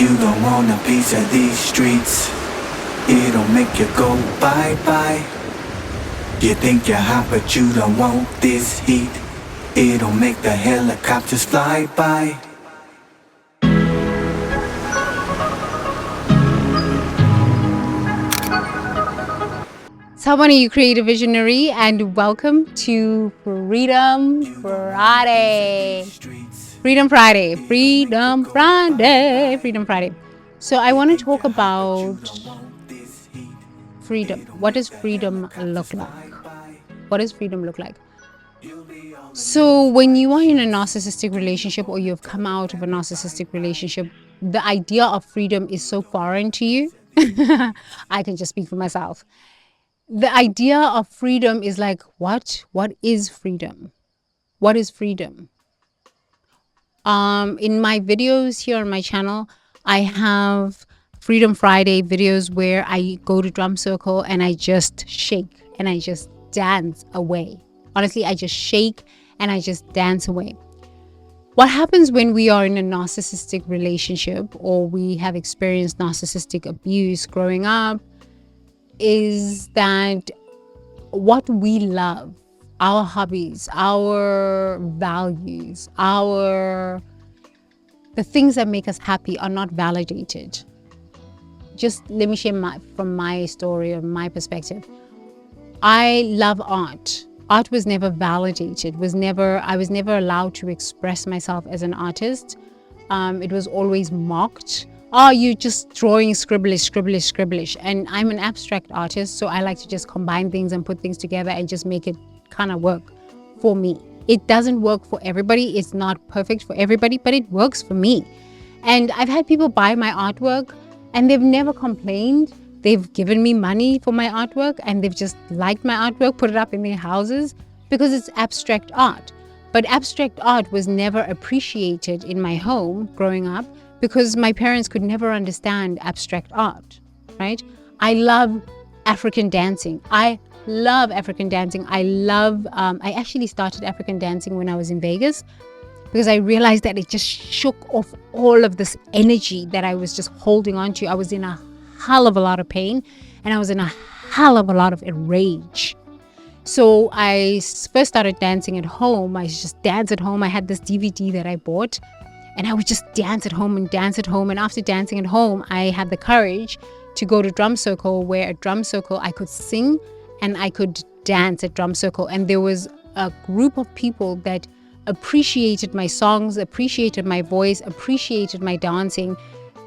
You don't want a piece of these streets. It'll make you go bye-bye. You think you're hot but you don't want this heat. It'll make the helicopters fly by. So how are you, creative visionary, and welcome to Freedom Friday. Freedom Friday, Freedom Friday, Freedom Friday. So I want to talk about freedom. What does freedom look like? What does freedom look like? So when you are in a narcissistic relationship, or you've come out of a narcissistic relationship, the idea of freedom is so foreign to you. I can just speak for myself. The idea of freedom is like, what? What is freedom? What is freedom? In my videos here on my channel, I have Freedom Friday videos where I go to drum circle and I just shake and I just dance away. Honestly, I just shake and I just dance away. What happens when we are in a narcissistic relationship, or we have experienced narcissistic abuse growing up, is that what we love, our hobbies, our values, the things that make us happy are not validated. Just let me share from my story or my perspective. I love art. Art was never validated. I was never allowed to express myself as an artist. It was always mocked. Oh, you're just drawing scribblish. And I'm an abstract artist, so I like to just combine things and put things together and just make it kind of work for me. It doesn't work for everybody. It's not perfect for everybody, but it works for me. And I've had people buy my artwork and they've never complained. They've given me money for my artwork and they've just liked my artwork, put it up in their houses, because it's abstract art. But abstract art was never appreciated in my home growing up, because my parents could never understand abstract art, right? I love African dancing. I actually started African dancing when I was in Vegas, because I realized that it just shook off all of this energy that I was just holding on to. I was in a hell of a lot of pain and I was in a hell of a lot of rage. So I first started dancing at home. I just dance at home. I had this DVD that I bought and I would just dance at home. And after dancing at home, I had the courage to go to drum circle, where at drum circle I could sing and I could dance at drum circle. And there was a group of people that appreciated my songs, appreciated my voice, appreciated my dancing.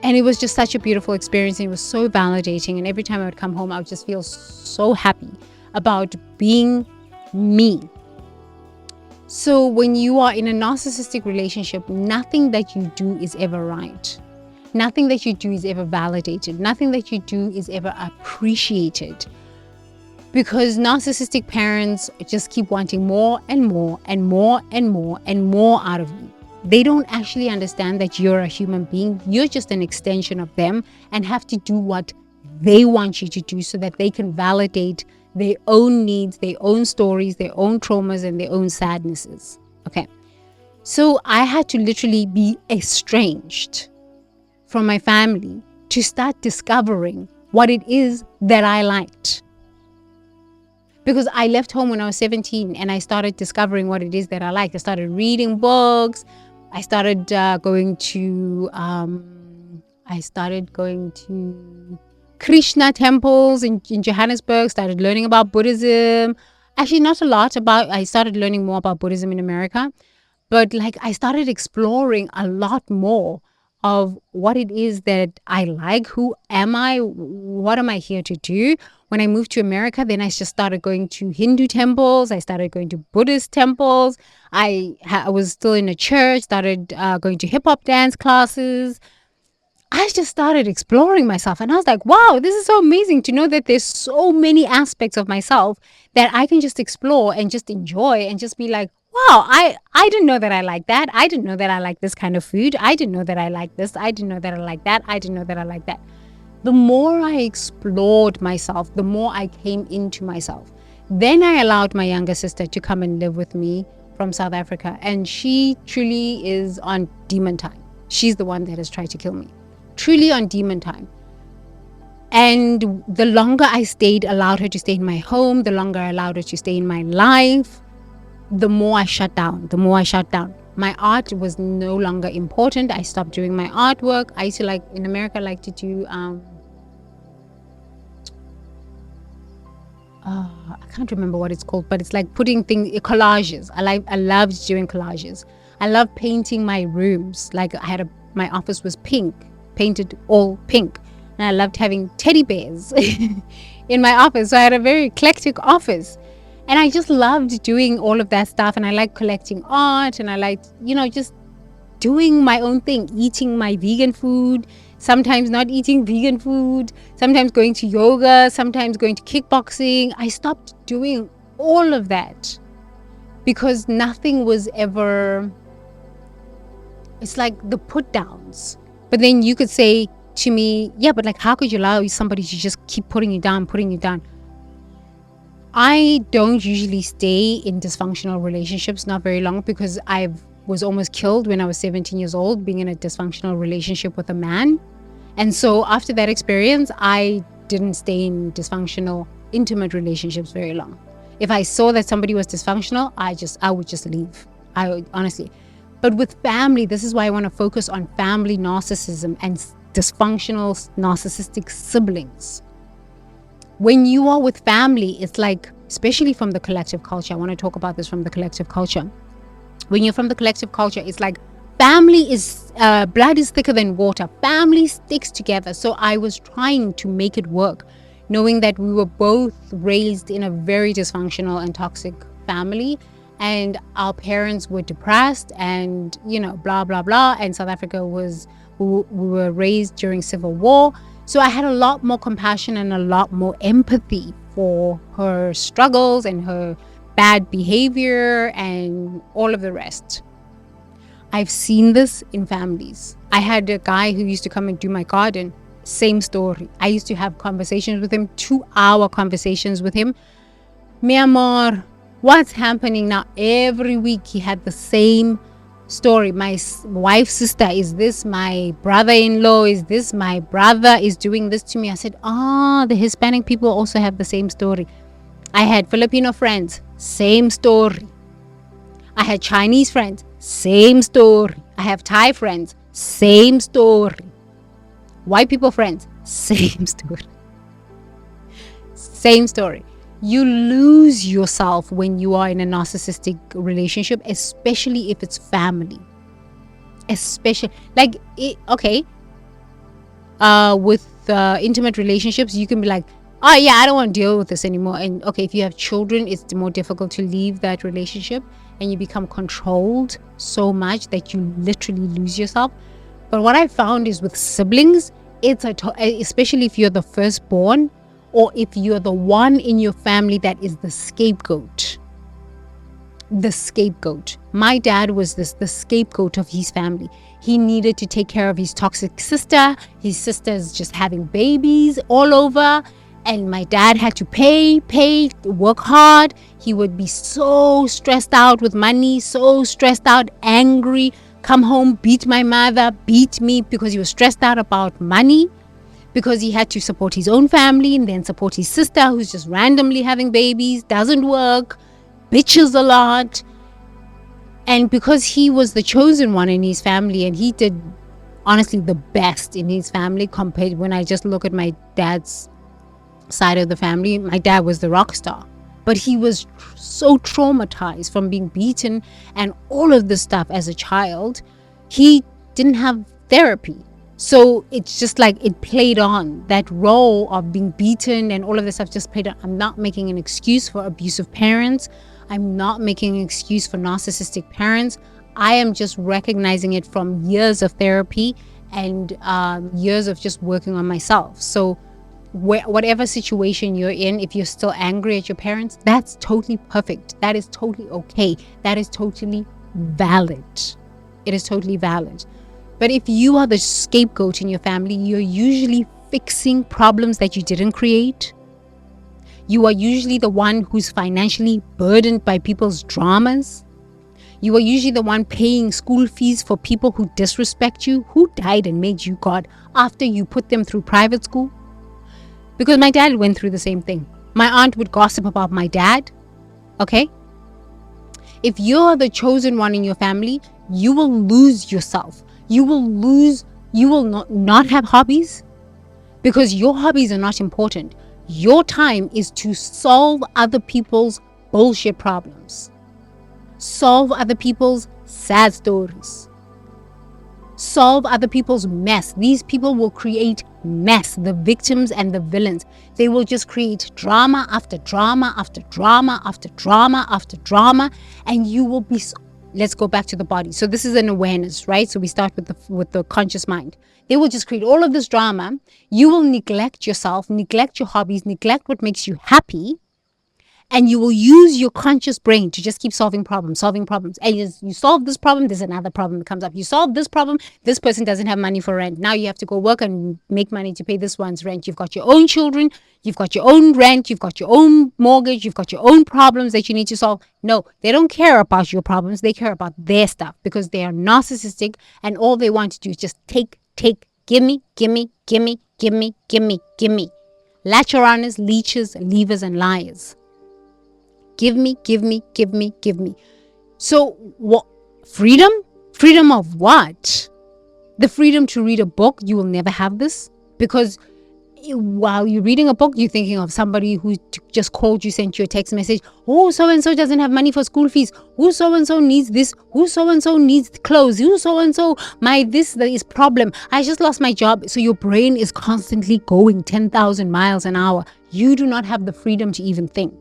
And it was just such a beautiful experience. And it was so validating. And every time I would come home, I would just feel so happy about being me. So when you are in a narcissistic relationship, nothing that you do is ever right. Nothing that you do is ever validated. Nothing that you do is ever appreciated. Because narcissistic parents just keep wanting more and more and more and more and more out of you. They don't actually understand that you're a human being. You're just an extension of them and have to do what they want you to do so that they can validate their own needs, their own stories, their own traumas, and their own sadnesses. Okay. So I had to literally be estranged from my family to start discovering what it is that I liked. Because I left home when I was 17 and I started discovering what it is that I liked. I started reading books. I started going to Krishna temples in Johannesburg, started learning about Buddhism. Actually, not a lot I started learning more about Buddhism in America. But I started exploring a lot more of what it is that I like. Who am I? What am I here to do? When I moved to America, then I just started going to Hindu temples. I started going to Buddhist temples. I was still in a church, started going to hip hop dance classes. I just started exploring myself and I was like, wow, this is so amazing to know that there's so many aspects of myself that I can just explore and just enjoy and just be like, wow, I didn't know that I like that. I didn't know that I like this kind of food. I didn't know that I like this. I didn't know that I like that. I didn't know that I like that. The more I explored myself, the more I came into myself. Then I allowed my younger sister to come and live with me from South Africa. And she truly is on demon time. She's the one that has tried to kill me. truly on demon time. And the longer I allowed her to stay in my home, the longer I allowed her to stay in my life, the more I shut down. My art was no longer important. I stopped doing my artwork. I used to in America, I like to do, I can't remember what it's called, but it's like putting collages. I loved doing collages. I love painting my rooms. Like my office was pink, painted all pink. And I loved having teddy bears in my office. So I had a very eclectic office. And I just loved doing all of that stuff. And I liked collecting art. And I liked, just doing my own thing, eating my vegan food, sometimes not eating vegan food, sometimes going to yoga, sometimes going to kickboxing. I stopped doing all of that because nothing was ever, it's like the put downs. But then you could say to me, yeah, but how could you allow somebody to just keep putting you down? I don't usually stay in dysfunctional relationships, not very long, because I was almost killed when I was 17 years old, being in a dysfunctional relationship with a man. And so after that experience, I didn't stay in dysfunctional, intimate relationships very long. If I saw that somebody was dysfunctional, I would just leave. I would, honestly. But with family, this is why I want to focus on family narcissism and dysfunctional narcissistic siblings. When you are with family, it's like, especially from the collective culture, I want to talk about this from the collective culture. When you're from the collective culture, it's like family is, blood is thicker than water. Family sticks together. So I was trying to make it work, knowing that we were both raised in a very dysfunctional and toxic family. And our parents were depressed and, blah, blah, blah. And South Africa we were raised during civil war. So I had a lot more compassion and a lot more empathy for her struggles and her bad behavior and all of the rest. I've seen this in families. I had a guy who used to come and do my garden. Same story. I used to have conversations with him, 2-hour conversations with him. Mi amor, what's happening now? Every week he had the same story. My wife's sister is this, my brother-in-law is this, my brother is doing this to me. I said, the Hispanic people also have the same story. I had Filipino friends, same story. I had Chinese friends, same story. I have Thai friends, same story. White people friends, same story. Same story. You lose yourself when you are in a narcissistic relationship, especially if it's family. Especially, with intimate relationships, you can be like, oh yeah, I don't want to deal with this anymore. And okay, if you have children, it's more difficult to leave that relationship and you become controlled so much that you literally lose yourself. But what I found is with siblings, especially if you're the firstborn, or if you're the one in your family that is the scapegoat. The scapegoat. My dad was the scapegoat of his family. He needed to take care of his toxic sister. His sister's just having babies all over. And my dad had to pay, work hard. He would be so stressed out with money, so stressed out, angry, come home, beat my mother, beat me because he was stressed out about money. Because he had to support his own family and then support his sister who's just randomly having babies, doesn't work, bitches a lot. And because he was the chosen one in his family and he did honestly the best in his family compared when I just look at my dad's side of the family, my dad was the rock star. But he was so traumatized from being beaten and all of this stuff as a child. He didn't have therapy. So it's just like it played on. That role of being beaten and all of this stuff just played on. I'm not making an excuse for abusive parents. I'm not making an excuse for narcissistic parents. I am just recognizing it from years of therapy and years of just working on myself. So whatever situation you're in, if you're still angry at your parents, that's totally perfect. That is totally okay. That is totally valid. It is totally valid. But if you are the scapegoat in your family, you're usually fixing problems that you didn't create. You are usually the one who's financially burdened by people's dramas. You are usually the one paying school fees for people who disrespect you, who died and made you God after you put them through private school. Because my dad went through the same thing. My aunt would gossip about my dad. Okay? If you're the chosen one in your family, you will lose yourself. You will not have hobbies, because your hobbies are not important. Your time is to solve other people's bullshit problems. Solve other people's sad stories. Solve other people's mess. These people will create mess, the victims and the villains. They will just create drama after drama after drama after drama after drama, and you will be... Let's go back to the body. So this is an awareness, right? So we start with the conscious mind. They will just create all of this drama. You will neglect yourself, neglect your hobbies, neglect what makes you happy, and you will use your conscious brain to just keep solving problems. And you solve this problem, there's another problem that comes up. You solve this problem, this person doesn't have money for rent. Now you have to go work and make money to pay this one's rent. You've got your own children, you've got your own rent, you've got your own mortgage, you've got your own problems that you need to solve. No, they don't care about your problems. They care about their stuff, because they are narcissistic, and all they want to do is just take, gimme. Latcheraners, leeches, leavers, and liars. Give me. So what? Freedom? Freedom of what? The freedom to read a book. You will never have this, because while you're reading a book, you're thinking of somebody who just called you, sent you a text message. Oh, so-and-so doesn't have money for school fees. Who so-and-so needs this? Who so-and-so needs clothes? Who so-and-so, there is problem. I just lost my job. So your brain is constantly going 10,000 miles an hour. You do not have the freedom to even think.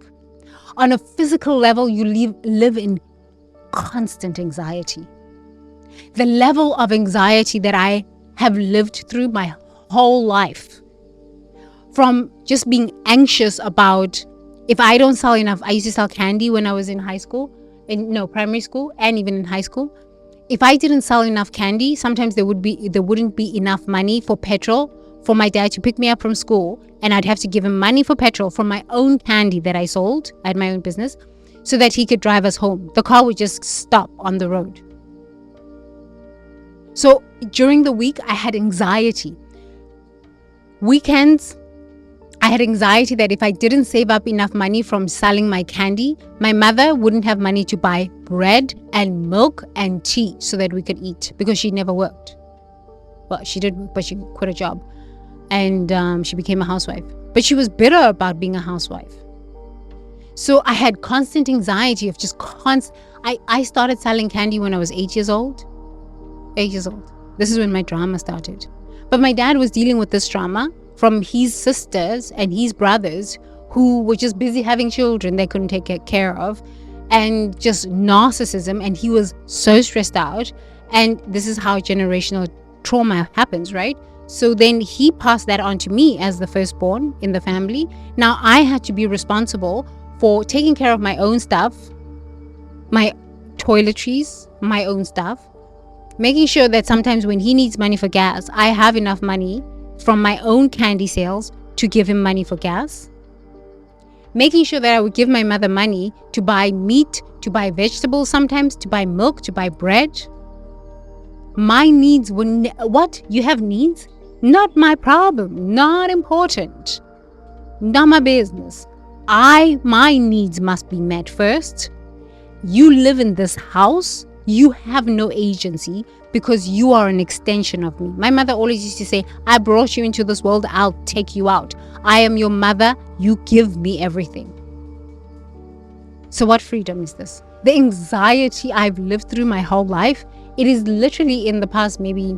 On a physical level, you live in constant anxiety. The level of anxiety that I have lived through my whole life, from just being anxious about if I don't sell enough. I used to sell candy when I was in primary school, and even in high school. If I didn't sell enough candy, sometimes there wouldn't be enough money for petrol for my dad to pick me up from school, and I'd have to give him money for petrol from my own candy that I sold. I had my own business, so that he could drive us home. The car would just stop on the road. So during the week, I had anxiety. Weekends, I had anxiety that if I didn't save up enough money from selling my candy, my mother wouldn't have money to buy bread and milk and tea so that we could eat, because she never worked. Well, she did work, but she quit her job, and she became a housewife. But she was bitter about being a housewife. So I had constant anxiety of just I started selling candy when I was 8 years old. 8 years old. This is when my drama started. But my dad was dealing with this drama from his sisters and his brothers, who were just busy having children they couldn't take care of, and just narcissism. And he was so stressed out. And this is how generational trauma happens, right? So then he passed that on to me as the firstborn in the family. Now I had to be responsible for taking care of my own stuff, my toiletries, my own stuff, making sure that sometimes when he needs money for gas, I have enough money from my own candy sales to give him money for gas, making sure that I would give my mother money to buy meat, to buy vegetables, sometimes to buy milk, to buy bread. My needs were what? You have needs? Not my problem, not important, not my business. My needs must be met first. You live in this house. You have no agency, because you are an extension of me. My mother always used to say, I brought you into this world, I'll take you out. I am your mother, you give me everything. So what freedom is this? The anxiety I've lived through my whole life, it is literally in the past maybe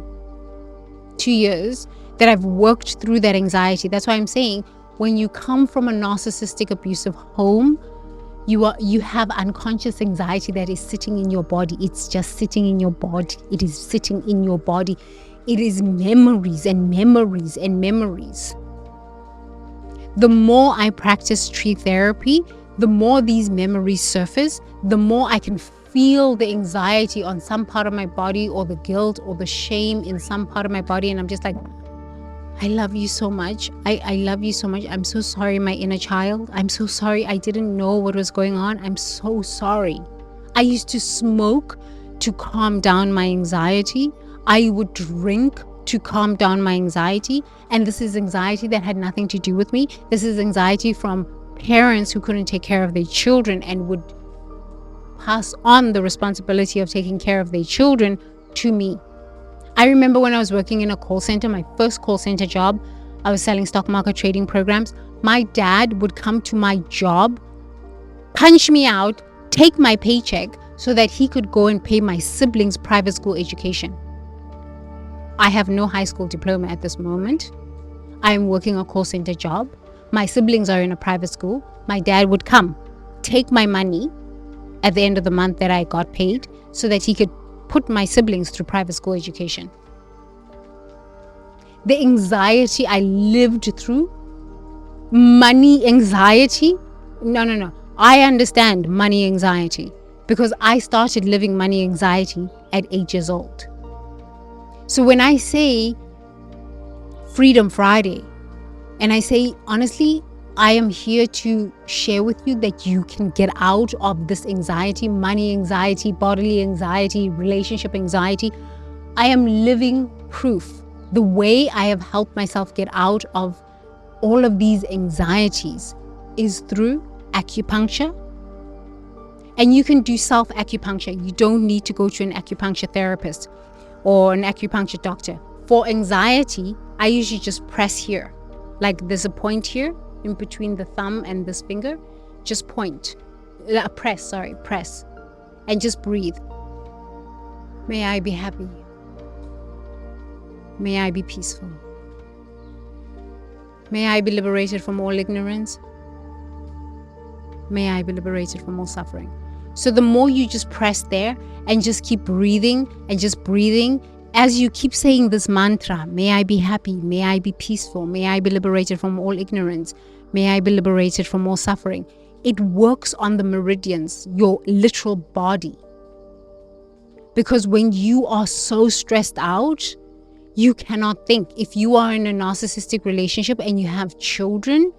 2 years that I've worked through that anxiety. That's why I'm saying, when you come from a narcissistic, abusive home, you have unconscious anxiety that is sitting in your body. It's just sitting in your body. It is sitting in your body. It is memories and memories and memories. The more I practice tree therapy, the more these memories surface, the more I can feel the anxiety on some part of my body, or the guilt or the shame in some part of my body. And I'm just like, I love you so much. I love you so much. I'm so sorry, my inner child. I'm so sorry. I didn't know what was going on. I'm so sorry. I used to smoke to calm down my anxiety. I would drink to calm down my anxiety. And this is anxiety that had nothing to do with me. This is anxiety from parents who couldn't take care of their children and would pass on the responsibility of taking care of their children to me. I remember when I was working in a call center, my first call center job, I was selling stock market trading programs. My dad would come to my job, punch me out, take my paycheck so that he could go and pay my siblings' private school education. I have no high school diploma at this moment. I am working a call center job. My siblings are in a private school. My dad would come, take my money at the end of the month that I got paid so that he could put my siblings through private school education. The anxiety I lived through, money anxiety, no. I understand money anxiety because I started living money anxiety at 8 years old. So when I say Freedom Friday, and I say, honestly, I am here to share with you that you can get out of this anxiety, money anxiety, bodily anxiety, relationship anxiety. I am living proof. The way I have helped myself get out of all of these anxieties is through acupuncture. And you can do self-acupuncture. You don't need to go to an acupuncture therapist or an acupuncture doctor. For anxiety, I usually just press here. Like there's a point here in between the thumb and this finger. Just point. Press. And just breathe. May I be happy. May I be peaceful. May I be liberated from all ignorance. May I be liberated from all suffering. So the more you just press there and just keep breathing and just breathing, as you keep saying this mantra, may I be happy, may I be peaceful, may I be liberated from all ignorance, may I be liberated from all suffering. It works on the meridians, your literal body. Because when you are so stressed out, you cannot think. If you are in a narcissistic relationship and you have children,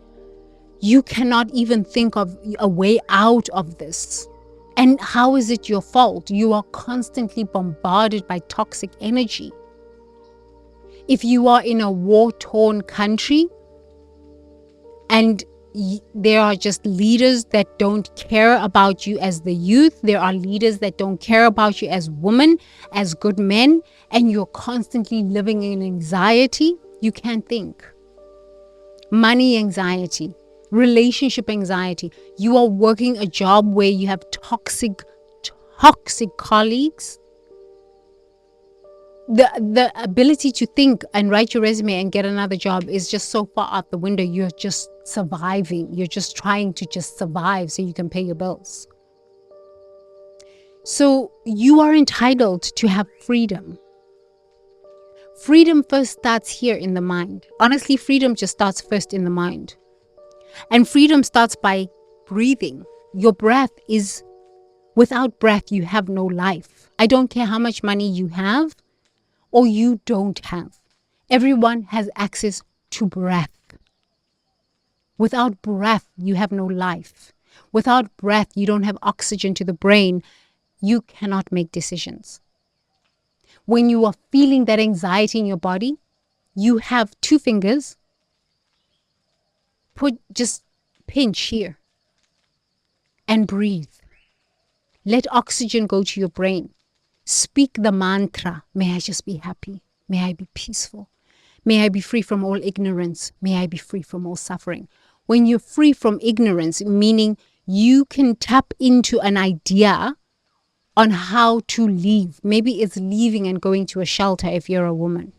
you cannot even think of a way out of this. And how is it your fault? You are constantly bombarded by toxic energy. If you are in a war-torn country and there are just leaders that don't care about you as the youth, there are leaders that don't care about you as women, as good men, and you're constantly living in anxiety, you can't think. Money anxiety. Relationship anxiety. You are working a job where you have toxic colleagues. The ability to think and write your resume and get another job is just so far out the window. You're just surviving. You're just trying to just survive so you can pay your bills. So you are entitled to have freedom. Freedom first starts here in the mind. Honestly, freedom just starts first in the mind. And freedom starts by breathing. Your breath is, without breath, you have no life. I don't care how much money you have or you don't have. Everyone has access to breath. Without breath, you have no life. Without breath, you don't have oxygen to the brain. You cannot make decisions. When you are feeling that anxiety in your body, you have 2 fingers. Just pinch here and breathe. Let oxygen go to your brain. Speak the mantra. May I just be happy. May I be peaceful. May I be free from all ignorance. May I be free from all suffering. When you're free from ignorance, meaning you can tap into an idea on how to leave. Maybe it's leaving and going to a shelter if you're a woman.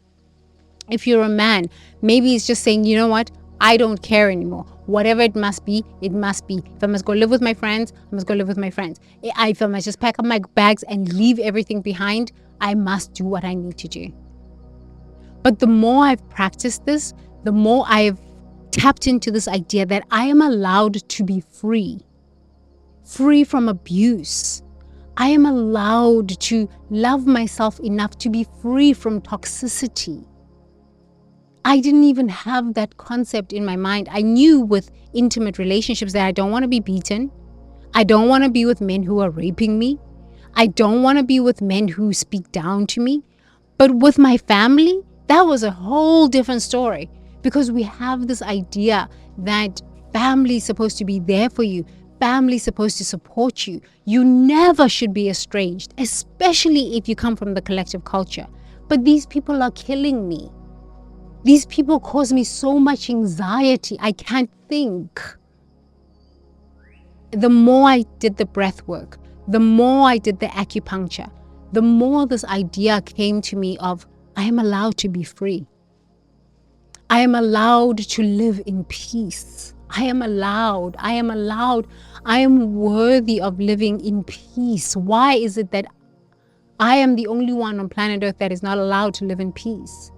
If you're a man, maybe it's just saying, you know what? I don't care anymore. Whatever it must be, it must be. If I must go live with my friends, I must go live with my friends. If I must just pack up my bags and leave everything behind, I must do what I need to do. But the more I've practiced this, the more I've tapped into this idea that I am allowed to be free. Free from abuse. I am allowed to love myself enough to be free from toxicity. I didn't even have that concept in my mind. I knew with intimate relationships that I don't want to be beaten. I don't want to be with men who are raping me. I don't want to be with men who speak down to me. But with my family, that was a whole different story, because we have this idea that family is supposed to be there for you. Family is supposed to support you. You never should be estranged, especially if you come from the collective culture. But these people are killing me. These people cause me so much anxiety. I can't think. The more I did the breath work, the more I did the acupuncture, the more this idea came to me of, I am allowed to be free. I am allowed to live in peace. I am worthy of living in peace. Why is it that I am the only one on planet Earth that is not allowed to live in peace?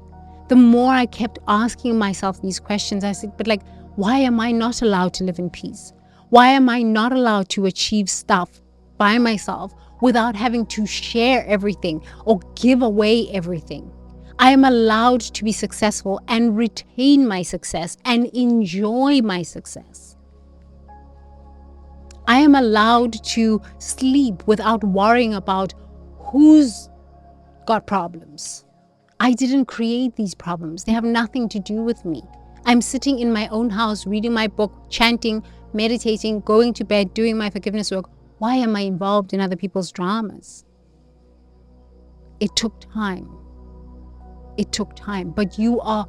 The more I kept asking myself these questions, I said, but like, why am I not allowed to live in peace? Why am I not allowed to achieve stuff by myself without having to share everything or give away everything? I am allowed to be successful and retain my success and enjoy my success. I am allowed to sleep without worrying about who's got problems. I didn't create these problems. They have nothing to do with me. I'm sitting in my own house, reading my book, chanting, meditating, going to bed, doing my forgiveness work. Why am I involved in other people's dramas? It took time. It took time, but you are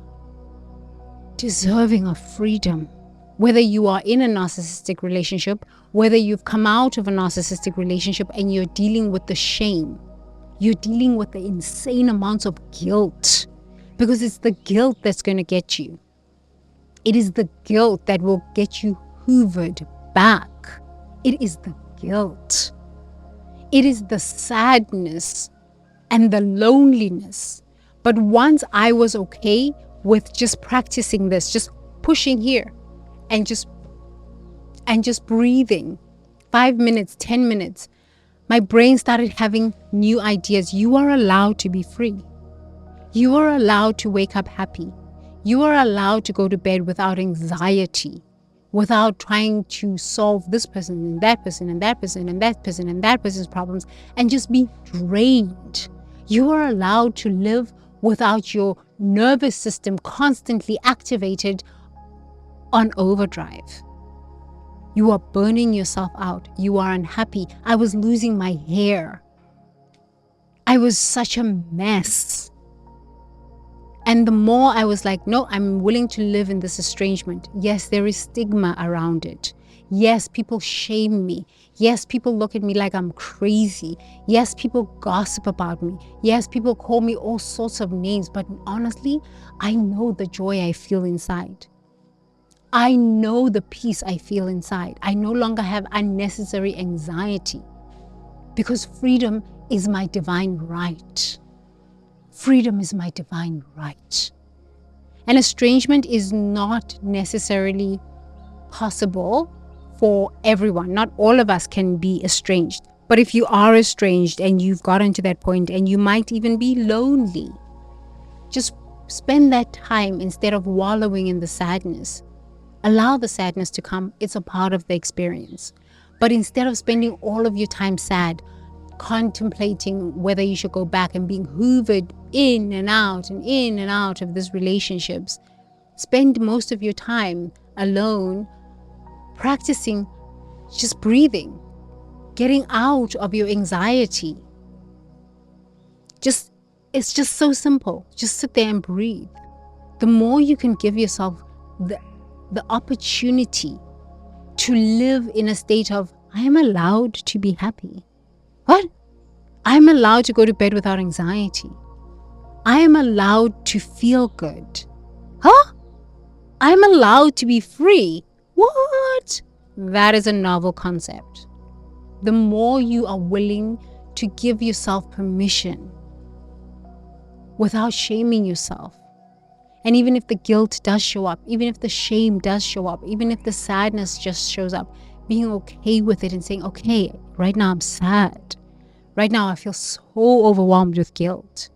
deserving of freedom. Whether you are in a narcissistic relationship, whether you've come out of a narcissistic relationship and you're dealing with the shame, you're dealing with the insane amounts of guilt, because it's the guilt that's going to get you. It is the guilt that will get you hoovered back. It is the guilt. It is the sadness and the loneliness. But once I was okay with just practicing this, just pushing here and just breathing 5 minutes, 10 minutes, my brain started having new ideas. You are allowed to be free. You are allowed to wake up happy. You are allowed to go to bed without anxiety, without trying to solve this person and that person and that person and that person and that person's problems and just be drained. You are allowed to live without your nervous system constantly activated on overdrive. You are burning yourself out. You are unhappy. I was losing my hair. I was such a mess. And the more I was like, no, I'm willing to live in this estrangement. Yes, there is stigma around it. Yes, people shame me. Yes, people look at me like I'm crazy. Yes, people gossip about me. Yes, people call me all sorts of names. But honestly, I know the joy I feel inside. I know the peace I feel inside. I no longer have unnecessary anxiety, because freedom is my divine right. Freedom is my divine right. And estrangement is not necessarily possible for everyone. Not all of us can be estranged. But if you are estranged and you've gotten to that point and you might even be lonely, just spend that time instead of wallowing in the sadness. Allow the sadness to come. It's a part of the experience. But instead of spending all of your time sad, contemplating whether you should go back and being hoovered in and out of these relationships, spend most of your time alone practicing just breathing, getting out of your anxiety. It's just so simple. Just sit there and breathe. The more you can give yourself the opportunity to live in a state of, I am allowed to be happy. What? I'm allowed to go to bed without anxiety. I am allowed to feel good. Huh? I'm allowed to be free. What? That is a novel concept. The more you are willing to give yourself permission without shaming yourself, and even if the guilt does show up, even if the shame does show up, even if the sadness just shows up, being okay with it and saying, okay, right now I'm sad. Right now I feel so overwhelmed with guilt.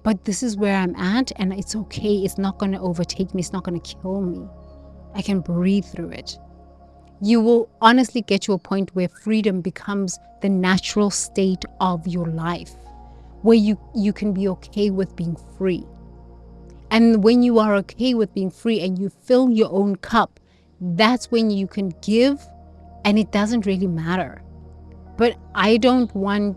But this is where I'm at and it's okay. It's not going to overtake me. It's not going to kill me. I can breathe through it. you will honestly get to a point where freedom becomes the natural state of your life, where you can be okay with being free. And when you are okay with being free and you fill your own cup, that's when you can give, and it doesn't really matter. But I don't want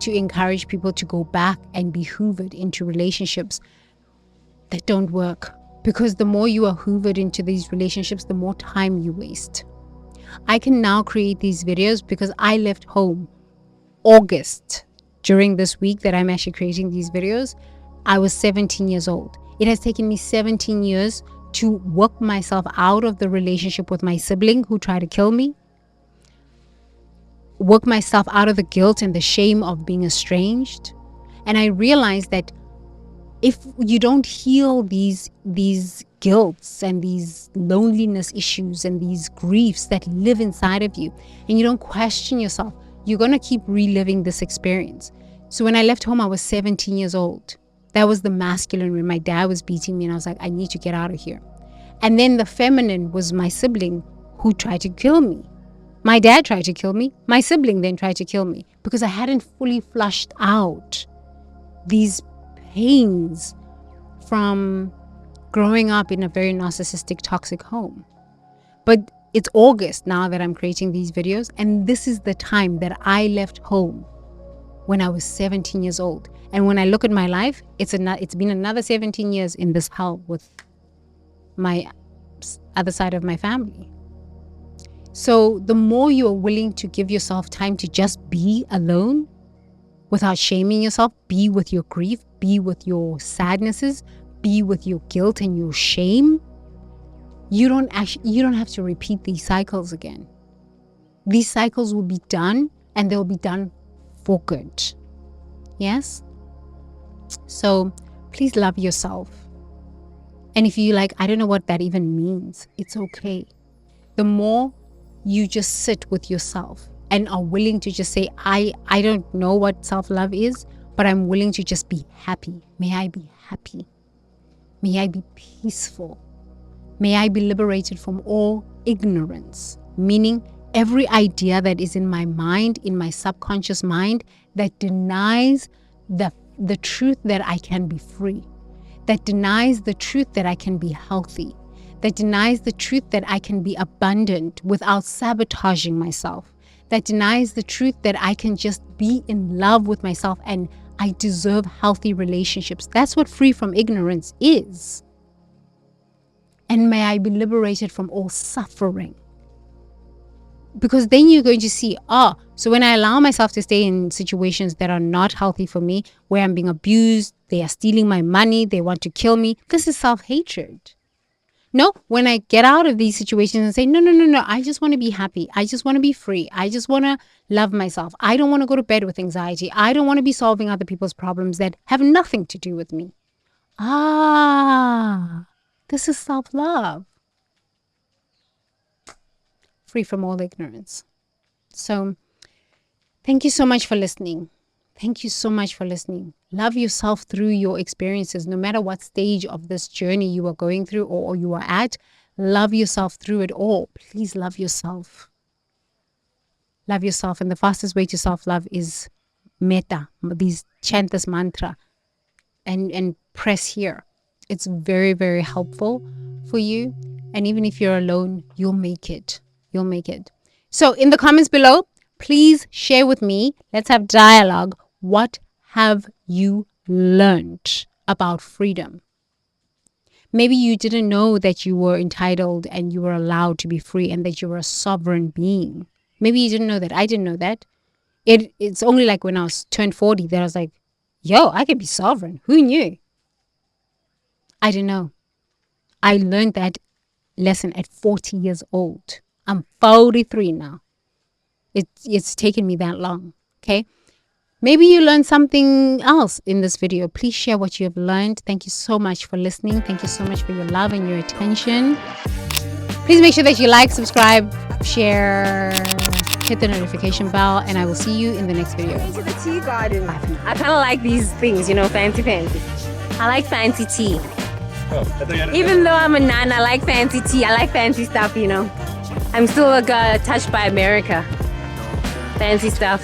to encourage people to go back and be hoovered into relationships that don't work, because the more you are hoovered into these relationships, the more time you waste. I can now create these videos because I left home August. During this week that I'm actually creating these videos, I was 17 years old. It has taken me 17 years to work myself out of the relationship with my sibling who tried to kill me, work myself out of the guilt and the shame of being estranged. And I realized that if you don't heal these guilts and these loneliness issues and these griefs that live inside of you, and you don't question yourself, you're going to keep reliving this experience. So when I left home, I was 17 years old. That was the masculine when my dad was beating me, and I was like, I need to get out of here. And then the feminine was my sibling who tried to kill me. My dad tried to kill me. My sibling then tried to kill me because I hadn't fully flushed out these pains from growing up in a very narcissistic, toxic home. But it's August now that I'm creating these videos, and this is the time that I left home when I was 17 years old. And when I look at my life, it's been another 17 years in this hell with my other side of my family. So the more you are willing to give yourself time to just be alone without shaming yourself, be with your grief, be with your sadnesses, be with your guilt and your shame, you don't have to repeat these cycles again. These cycles will be done, and they'll be done for good. Yes? So please love yourself. And if you like, I don't know what that even means, it's okay. The more you just sit with yourself and are willing to just say, I don't know what self-love is, but I'm willing to just be happy. May I be happy. May I be peaceful. May I be liberated from all ignorance, meaning every idea that is in my mind, in my subconscious mind, that denies the truth that I can be free, that denies the truth that I can be healthy, that denies the truth that I can be abundant without sabotaging myself, that denies the truth that I can just be in love with myself and I deserve healthy relationships. That's what free from ignorance is. And may I be liberated from all suffering. Because then you're going to see, so when I allow myself to stay in situations that are not healthy for me, where I'm being abused, they are stealing my money, they want to kill me, this is self-hatred. No, when I get out of these situations and say, no, I just want to be happy. I just want to be free. I just want to love myself. I don't want to go to bed with anxiety. I don't want to be solving other people's problems that have nothing to do with me. This is self-love. Free from all ignorance. So thank you so much for listening. Thank you so much for listening. Love yourself through your experiences, no matter what stage of this journey you are going through or you are at. Love yourself through it all. Please love yourself. Love yourself. And the fastest way to self-love is metta. Chant this mantra and press here. It's very, very helpful for you. And even if you're alone, you'll make it. You'll make it. So in the comments below, please share with me. Let's have dialogue. What have you learned about freedom? Maybe you didn't know that you were entitled and you were allowed to be free and that you were a sovereign being. Maybe you didn't know that. I didn't know that. It's only like when I was turned 40 that I was like, yo, I can be sovereign. Who knew? I didn't know. I learned that lesson at 40 years old. I'm 43 now. It's taken me that long. Okay. Maybe you learned something else in this video. Please share what you have learned. Thank you so much for listening. Thank you so much for your love and your attention. Please make sure that you like, subscribe, share, hit the notification bell, and I will see you in the next video. Into the tea garden. I kind of like these things, fancy. I like fancy tea. Even though I'm a nun, I like fancy tea. I like fancy stuff, I'm still touched by America. Fancy stuff.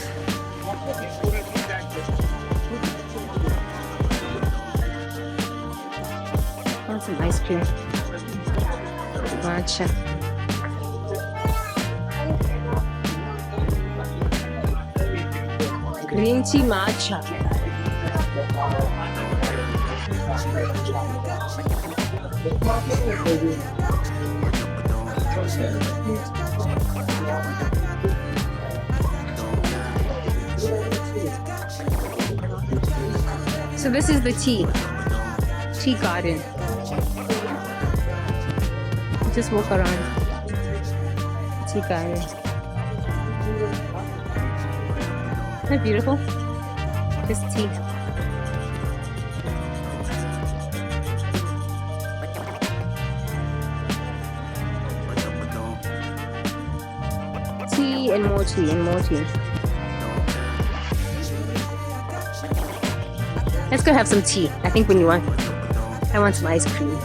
Want some ice cream? Matcha. Green tea matcha. So this is the tea garden. Just walk around. Tea garden. Isn't that beautiful? Just tea. Tea and more tea and more tea. Let's go have some tea. I think I want some ice cream.